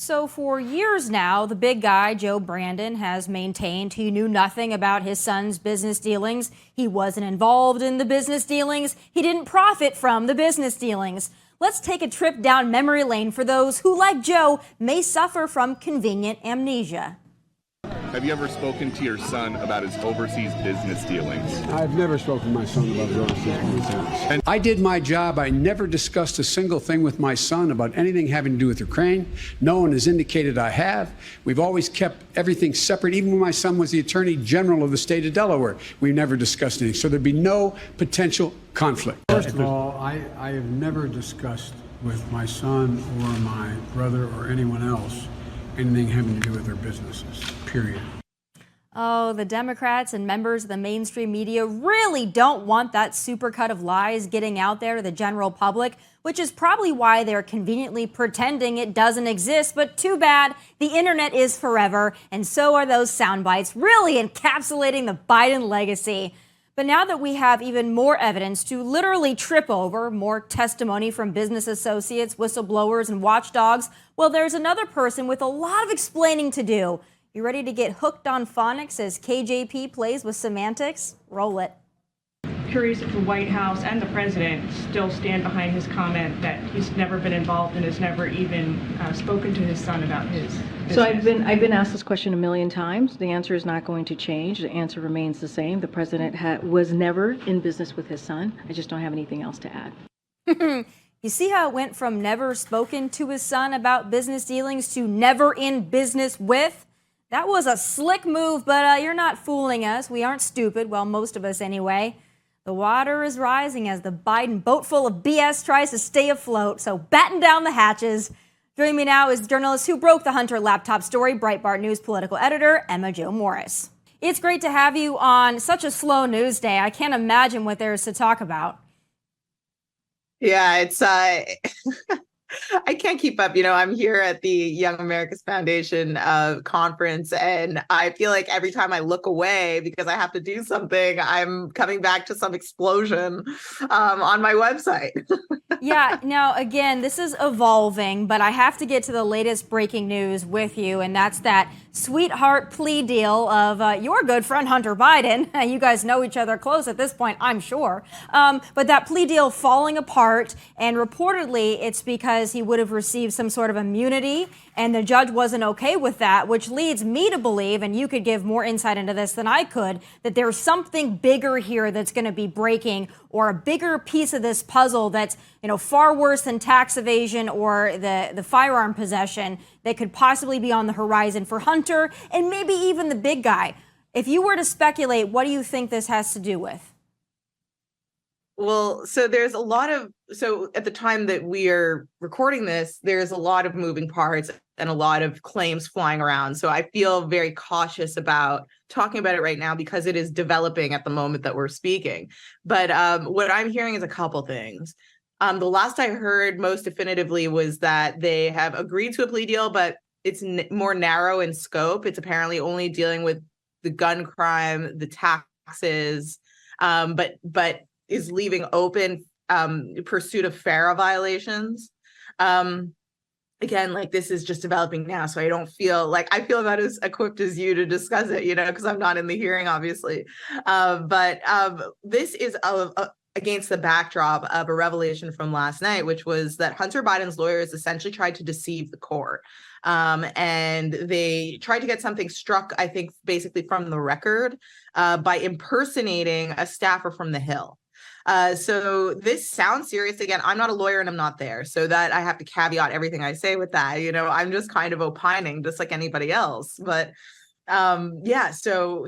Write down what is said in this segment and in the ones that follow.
So for years now, the big guy, Joe Brandon, has maintained he knew nothing about his son's business dealings. He wasn't involved in the business dealings. He didn't profit from the business dealings. Let's take a trip down memory lane for those who, like Joe, may suffer from convenient amnesia. Have you ever spoken to your son about his overseas business dealings? I've never spoken to my son about his overseas business dealings. I did my job. I never discussed a single thing with my son about anything having to do with Ukraine. No one has indicated I have. We've always kept everything separate. Even when my son was the Attorney General of the state of Delaware, we never discussed anything. So there'd be no potential conflict. First of all, I have never discussed with my son or my brother or anyone else anything having to do with their businesses, period. Oh, the Democrats and members of the mainstream media really don't want that supercut of lies getting out there to the general public, which is probably why they're conveniently pretending it doesn't exist. But too bad, the internet is forever, and so are those sound bites, really encapsulating the Biden legacy. But now that we have even more evidence to literally trip over, more testimony from business associates, whistleblowers, and watchdogs, well, there's another person with a lot of explaining to do. You ready to get hooked on phonics as KJP plays with semantics? Roll it. Curious if the White House and the president still stand behind his comment that he's never been involved and has never even spoken to his son about his business. So I've been asked this question a million times. The answer is not going to change. The answer remains the same. The president was never in business with his son. I just don't have anything else to add. You see how it went from never spoken to his son about business dealings to never in business with? That was a slick move, but you're not fooling us. We aren't stupid, well, most of us anyway. The water is rising as the Biden boat full of BS tries to stay afloat, so batten down the hatches. Joining me now is journalist who broke the Hunter laptop story, Breitbart News political editor, Emma Jo Morris. It's great to have you on such a slow news day. I can't imagine what there is to talk about. Yeah, it's I can't keep up. I'm here at the Young America's Foundation conference, and I feel like every time I look away because I have to do something, I'm coming back to some explosion on my website. Yeah, now, again, this is evolving, but I have to get to the latest breaking news with you, and that's that sweetheart plea deal of your good friend Hunter Biden. You guys know each other close at this point, I'm sure. But that plea deal falling apart, and reportedly it's because he would have received some sort of immunity, and the judge wasn't okay with that, which leads me to believe, and you could give more insight into this than I could, that there's something bigger here that's going to be breaking, or a bigger piece of this puzzle that's far worse than tax evasion or the firearm possession that could possibly be on the horizon for Hunter and maybe even the big guy. If you were to speculate, what do you think this has to do with? Well, so there's a lot of, so at the time that we are recording this, there's a lot of moving parts and a lot of claims flying around. So I feel very cautious about talking about it right now because it is developing at the moment that we're speaking. But what I'm hearing is a couple things. The last I heard most definitively was that they have agreed to a plea deal, but it's more narrow in scope. It's apparently only dealing with the gun crime, the taxes, but is leaving open pursuit of FARA violations. Again, like this is just developing now, so I don't feel like I feel about as equipped as you to discuss it, because I'm not in the hearing, obviously. But this is against the backdrop of a revelation from last night, which was that Hunter Biden's lawyers essentially tried to deceive the court. And they tried to get something struck, I think, basically from the record by impersonating a staffer from the Hill. So this sounds serious. Again, I'm not a lawyer and I'm not there. So that I have to caveat everything I say with that. I'm just kind of opining just like anybody else. But yeah, so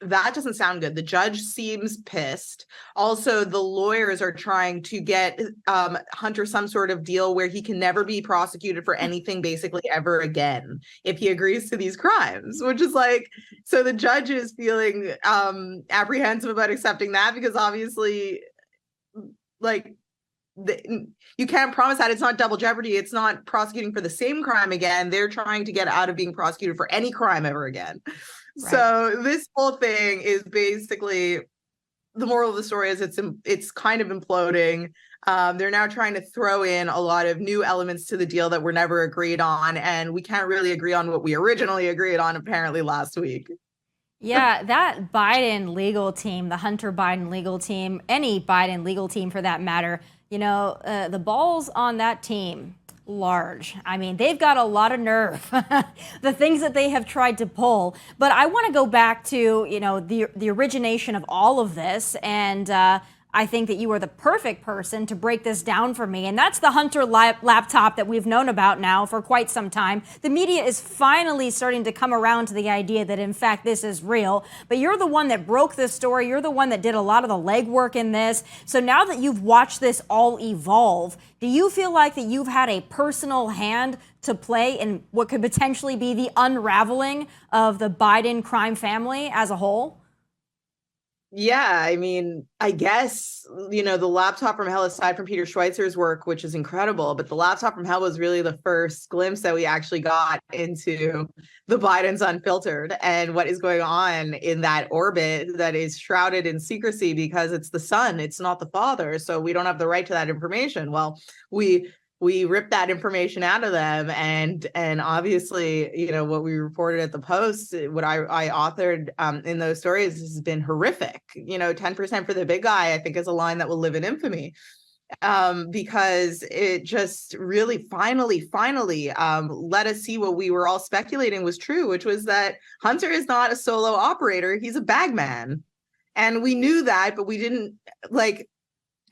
that doesn't sound good. The judge seems pissed. Also, the lawyers are trying to get Hunter some sort of deal where he can never be prosecuted for anything basically ever again if he agrees to these crimes, which is like, so the judge is feeling apprehensive about accepting that because obviously, like, you can't promise that. It's not double jeopardy. It's not prosecuting for the same crime again. They're trying to get out of being prosecuted for any crime ever again. Right. So this whole thing is basically the moral of the story is it's kind of imploding. They're now trying to throw in a lot of new elements to the deal that were never agreed on, and we can't really agree on what we originally agreed on apparently last week. Yeah, that Biden legal team, the Hunter Biden legal team, any Biden legal team for that matter, the balls on that team, large. I mean, they've got a lot of nerve, the things that they have tried to pull. But I want to go back to, the origination of all of this. And I think that you are the perfect person to break this down for me. And that's the Hunter laptop that we've known about now for quite some time. The media is finally starting to come around to the idea that, in fact, this is real. But you're the one that broke this story. You're the one that did a lot of the legwork in this. So now that you've watched this all evolve, do you feel like that you've had a personal hand to play in what could potentially be the unraveling of the Biden crime family as a whole? Yeah, I mean, I guess, the laptop from hell, aside from Peter Schweizer's work, which is incredible, but the laptop from hell was really the first glimpse that we actually got into the Bidens unfiltered and what is going on in that orbit that is shrouded in secrecy because it's the son, it's not the father. So we don't have the right to that information. Well, we ripped that information out of them, and obviously, what we reported at the Post, what I authored in those stories has been horrific. 10% for the big guy, I think, is a line that will live in infamy, because it just really finally let us see what we were all speculating was true, which was that Hunter is not a solo operator; he's a bagman, and we knew that, but we didn't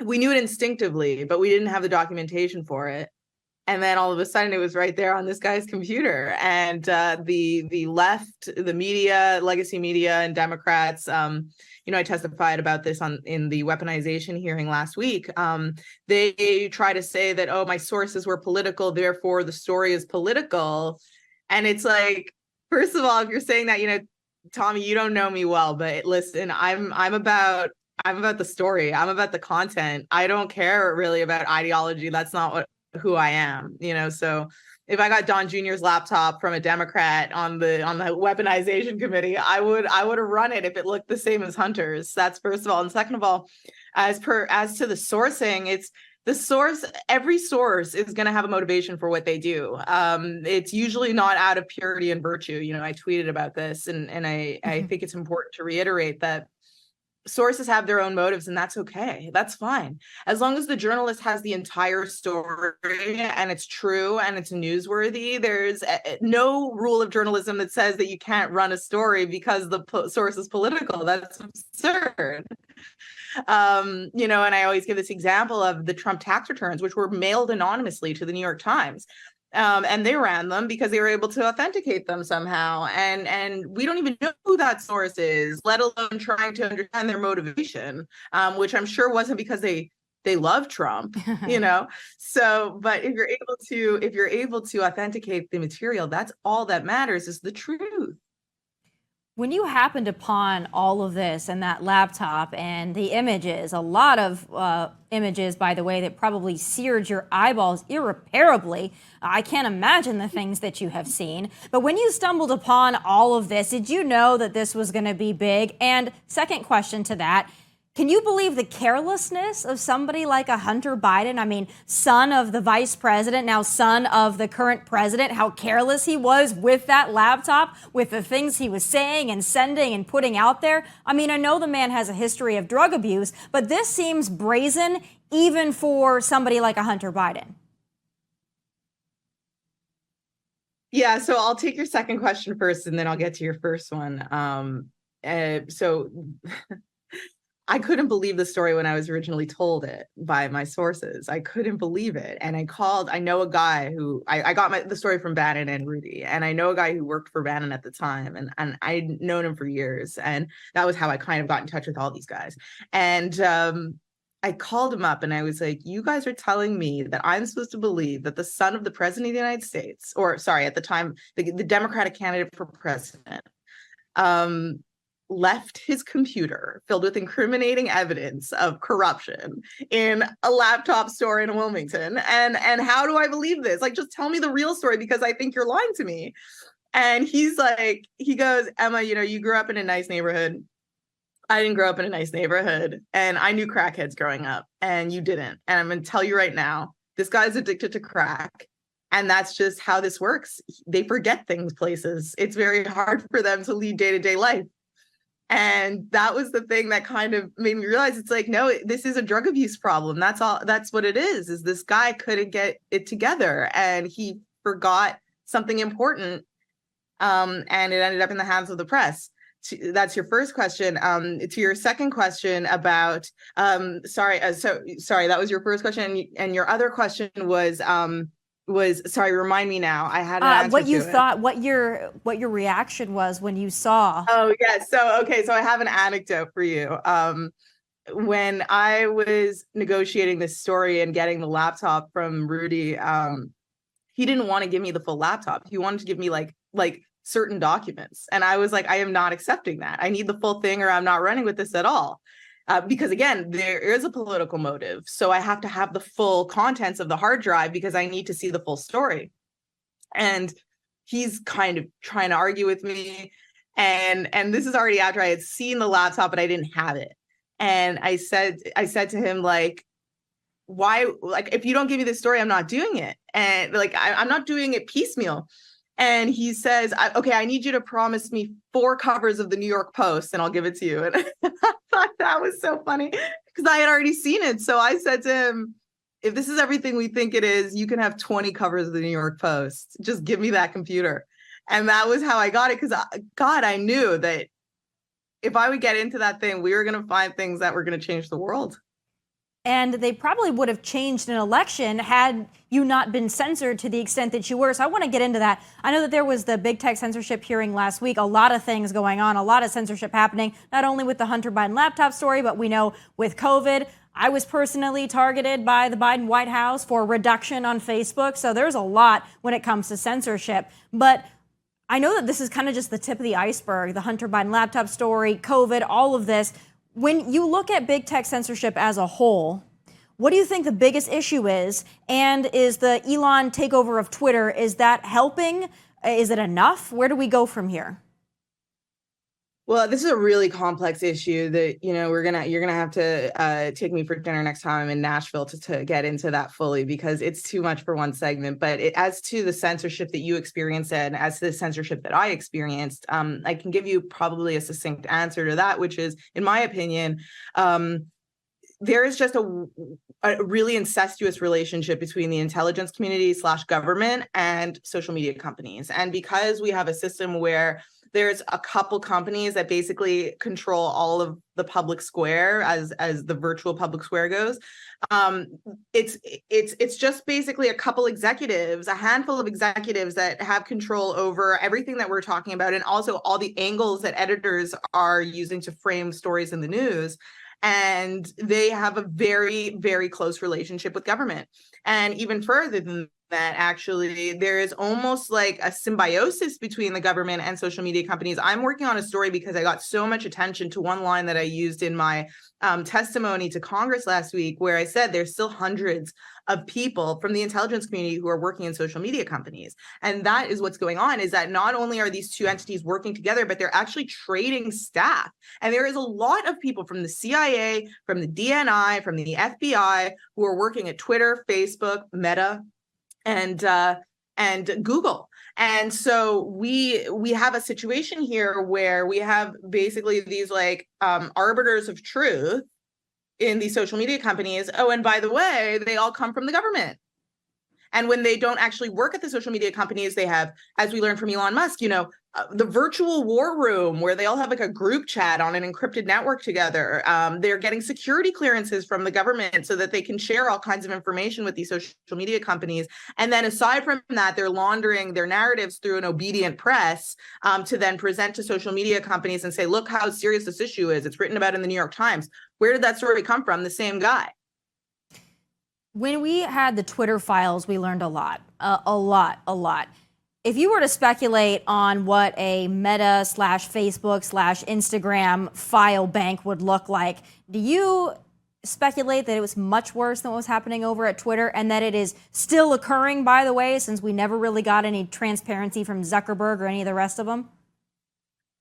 we knew it instinctively, but we didn't have the documentation for it. And then all of a sudden it was right there on this guy's computer. And the left, the media, legacy media, and Democrats, I testified about this in the weaponization hearing last week. They try to say that, oh, my sources were political, therefore the story is political. And it's like, first of all, if you're saying that, Tomi, you don't know me well, but listen, I'm about the story. I'm about the content. I don't care really about ideology. That's not who I am, So if I got Don Jr.'s laptop from a Democrat on the weaponization committee, I would have run it if it looked the same as Hunter's. That's first of all. And second of all, as to the sourcing, it's the source. Every source is going to have a motivation for what they do. It's usually not out of purity and virtue. I tweeted about this, and I think it's important to reiterate that sources have their own motives, and that's okay. That's fine. As long as the journalist has the entire story and it's true and it's newsworthy, there's no rule of journalism that says that you can't run a story because the source is political. That's absurd. And I always give this example of the Trump tax returns, which were mailed anonymously to the New York Times. And they ran them because they were able to authenticate them somehow. And we don't even know who that source is, let alone trying to understand their motivation, which I'm sure wasn't because they love Trump, So, but if you're able to authenticate the material, that's all that matters, is the truth. When you happened upon all of this and that laptop and the images, a lot of images, by the way, that probably seared your eyeballs irreparably. I can't imagine the things that you have seen. But when you stumbled upon all of this, did you know that this was going to be big? And second question to that, can you believe the carelessness of somebody like a Hunter Biden? I mean, son of the vice president, now son of the current president, how careless he was with that laptop, with the things he was saying and sending and putting out there. I mean, I know the man has a history of drug abuse, but this seems brazen even for somebody like a Hunter Biden. Yeah, so I'll take your second question first, and then I'll get to your first one. I couldn't believe the story when I was originally told it by my sources. I couldn't believe it. And I know a guy who, I got the story from Bannon and Rudy, and I know a guy who worked for Bannon at the time, and I'd known him for years. And that was how I kind of got in touch with all these guys. And I called him up and I was like, you guys are telling me that I'm supposed to believe that the son of the president of the United States, or sorry, at the time, the Democratic candidate for president, left his computer filled with incriminating evidence of corruption in a laptop store in Wilmington. And how do I believe this? Like, just tell me the real story, because I think you're lying to me. And he goes, Emma, you grew up in a nice neighborhood. I didn't grow up in a nice neighborhood, and I knew crackheads growing up, and you didn't. And I'm going to tell you right now, this guy's addicted to crack, and that's just how this works. They forget things places. It's very hard for them to lead day-to-day life. And that was the thing that kind of made me realize it's like, no, this is a drug abuse problem. That's all. That's what it is this guy couldn't get it together, and he forgot something important, and it ended up in the hands of the press. That's your first question. To your second question about, sorry, that was your first question, and your other question was sorry, remind me now. I had an answer what you to it. thought, what your reaction was when you saw. Oh yeah, so I have an anecdote for you. When I was negotiating this story and getting the laptop from Rudy, he didn't want to give me the full laptop. He wanted to give me like certain documents. And I was like, I am not accepting that. I need the full thing or I'm not running with this at all. Because again, there is a political motive. So I have to have the full contents of the hard drive because I need to see the full story. And he's kind of trying to argue with me. And this is already after I had seen the laptop, but I didn't have it. And I said to him, like, why, like, if you don't give me this story, I'm not doing it. And like, I'm not doing it piecemeal. And he says, okay, I need you to promise me 4 covers of the New York Post and I'll give it to you. And I thought that was so funny because I had already seen it. So I said to him, if this is everything we think it is, you can have 20 covers of the New York Post. Just give me that computer. And that was how I got it because, God, I knew that if I would get into that thing, we were going to find things that were going to change the world. And they probably would have changed an election had you not been censored to the extent that you were. So I want to get into that. I know that there was the big tech censorship hearing last week, a lot of things going on, a lot of censorship happening, not only with the Hunter Biden laptop story, but we know with COVID. I was personally targeted by the Biden White House for reduction on Facebook. So there's a lot when it comes to censorship. But I know that this is kind of just the tip of the iceberg, the Hunter Biden laptop story, COVID, all of this. When you look at big tech censorship as a whole, what do you think the biggest issue is? And is the Elon takeover of Twitter, is that helping? Is it enough? Where do we go from here? Well, this is a really complex issue that, you're gonna have to take me for dinner next time I'm in Nashville to get into that fully because it's too much for one segment. But as to the censorship that you experienced and as to the censorship that I experienced, I can give you probably a succinct answer to that, which is, in my opinion, there is just a really incestuous relationship between the intelligence community / government and social media companies. And because we have a system where there's a couple companies that basically control all of the public square as the virtual public square goes, it's just basically a couple executives, a handful of executives that have control over everything that we're talking about, and also all the angles that editors are using to frame stories in the news. And they have a very, very close relationship with government. And even further than that, actually, there is almost like a symbiosis between the government and social media companies. I'm working on a story because I got so much attention to one line that I used in my testimony to Congress last week, where I said there's still hundreds of people from the intelligence community who are working in social media companies. And that is what's going on, is that not only are these two entities working together, but they're actually trading staff. And there is a lot of people from the CIA, from the DNI, from the FBI who are working at Twitter, Facebook, Meta, and Google. And so we have a situation here where we have basically these arbiters of truth in these social media companies. Oh, and by the way, they all come from the government. And when they don't actually work at the social media companies, they have, as we learned from Elon Musk, the virtual war room where they all have like a group chat on an encrypted network together. They're getting security clearances from the government so that they can share all kinds of information with these social media companies. And then aside from that, they're laundering their narratives through an obedient press to then present to social media companies and say, look how serious this issue is. It's written about in the New York Times. Where did that story come from? The same guy. When we had the Twitter files, we learned a lot. If you were to speculate on what a Meta / Facebook / Instagram file bank would look like, do you speculate that it was much worse than what was happening over at Twitter, and that it is still occurring, by the way, since we never really got any transparency from Zuckerberg or any of the rest of them?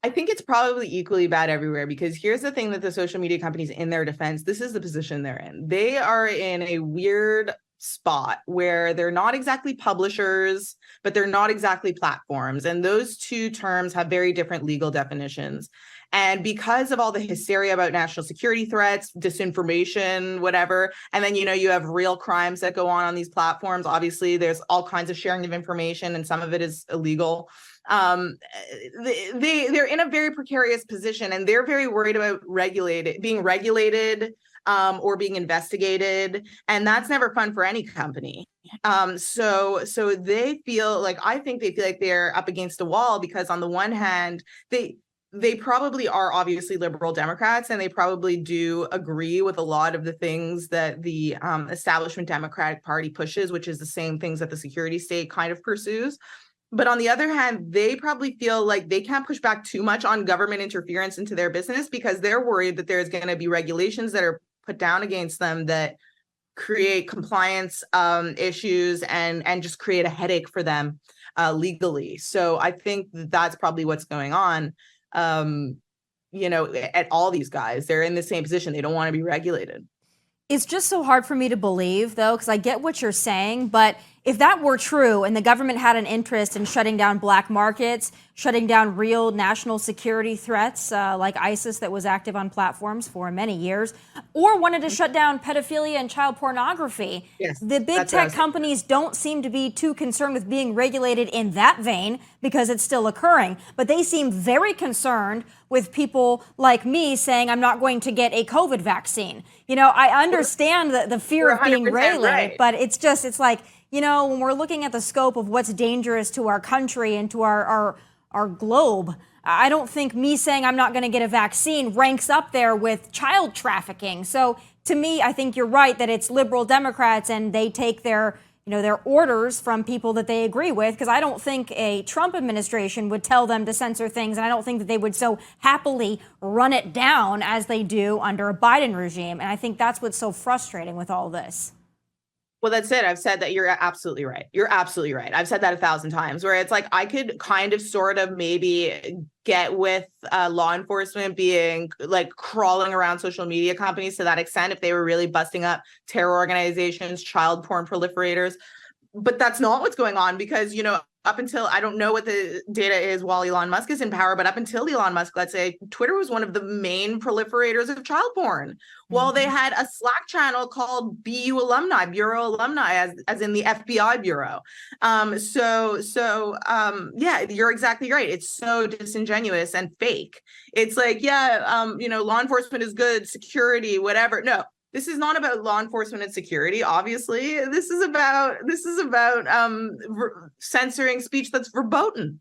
I think it's probably equally bad everywhere, because here's the thing that the social media companies, in their defense, this is the position they're in. They are in a weird spot where they're not exactly publishers, but they're not exactly platforms. And those two terms have very different legal definitions. And because of all the hysteria about national security threats, disinformation, whatever, and then, you have real crimes that go on these platforms. Obviously, there's all kinds of sharing of information, and some of it is illegal. They're in a very precarious position, and they're very worried about being regulated or being investigated, and that's never fun for any company. So they feel like, I think they feel like they're up against a wall, because on the one hand, they probably are obviously liberal Democrats, and they probably do agree with a lot of the things that the establishment Democratic Party pushes, which is the same things that the security state kind of pursues. But on the other hand, they probably feel like they can't push back too much on government interference into their business, because they're worried that there's going to be regulations that are put down against them that create compliance issues and just create a headache for them legally. So I think that's probably what's going on. At all these guys, they're in the same position. They don't want to be regulated. It's just so hard for me to believe, though, because I get what you're saying. But if that were true and the government had an interest in shutting down black markets, shutting down real national security threats like ISIS that was active on platforms for many years, or wanted to shut down pedophilia and child pornography, yes, the big tech companies don't seem to be too concerned with being regulated in that vein, because it's still occurring. But they seem very concerned with people like me saying I'm not going to get a COVID vaccine. I understand the fear of being regulated, right. But it's like, when we're looking at the scope of what's dangerous to our country and to our globe, I don't think me saying I'm not going to get a vaccine ranks up there with child trafficking. So to me, I think you're right that it's liberal Democrats, and they take their orders from people that they agree with, because I don't think a Trump administration would tell them to censor things, and I don't think that they would so happily run it down as they do under a Biden regime. And I think that's what's so frustrating with all this. Well, that's it. I've said that. You're absolutely right. You're absolutely right. I've said that 1,000 times, where it's like, I could kind of sort of maybe get with law enforcement being like crawling around social media companies to that extent, if they were really busting up terror organizations, child porn proliferators. But that's not what's going on, because, up until, I don't know what the data is while Elon Musk is in power, but up until Elon Musk, let's say, Twitter was one of the main proliferators of child porn. Mm-hmm. Well, they had a Slack channel called BU Alumni, Bureau Alumni, as in the FBI Bureau. Yeah, you're exactly right. It's so disingenuous and fake. It's like, law enforcement is good, security, whatever. No. This is not about law enforcement and security. Obviously, this is about censoring speech that's verboten.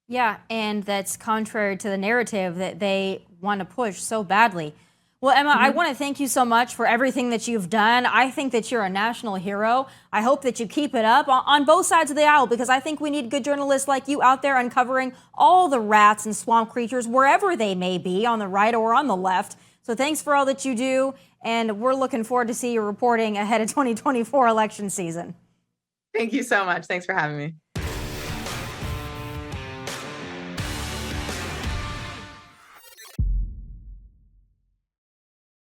Yeah, and that's contrary to the narrative that they want to push so badly. Well, Emma, I want to thank you so much for everything that you've done. I think that you're a national hero. I hope that you keep it up on both sides of the aisle, because I think we need good journalists like you out there uncovering all the rats and swamp creatures, wherever they may be, on the right or on the left. So thanks for all that you do. And we're looking forward to see you reporting ahead of 2024 election season. Thank you so much. Thanks for having me.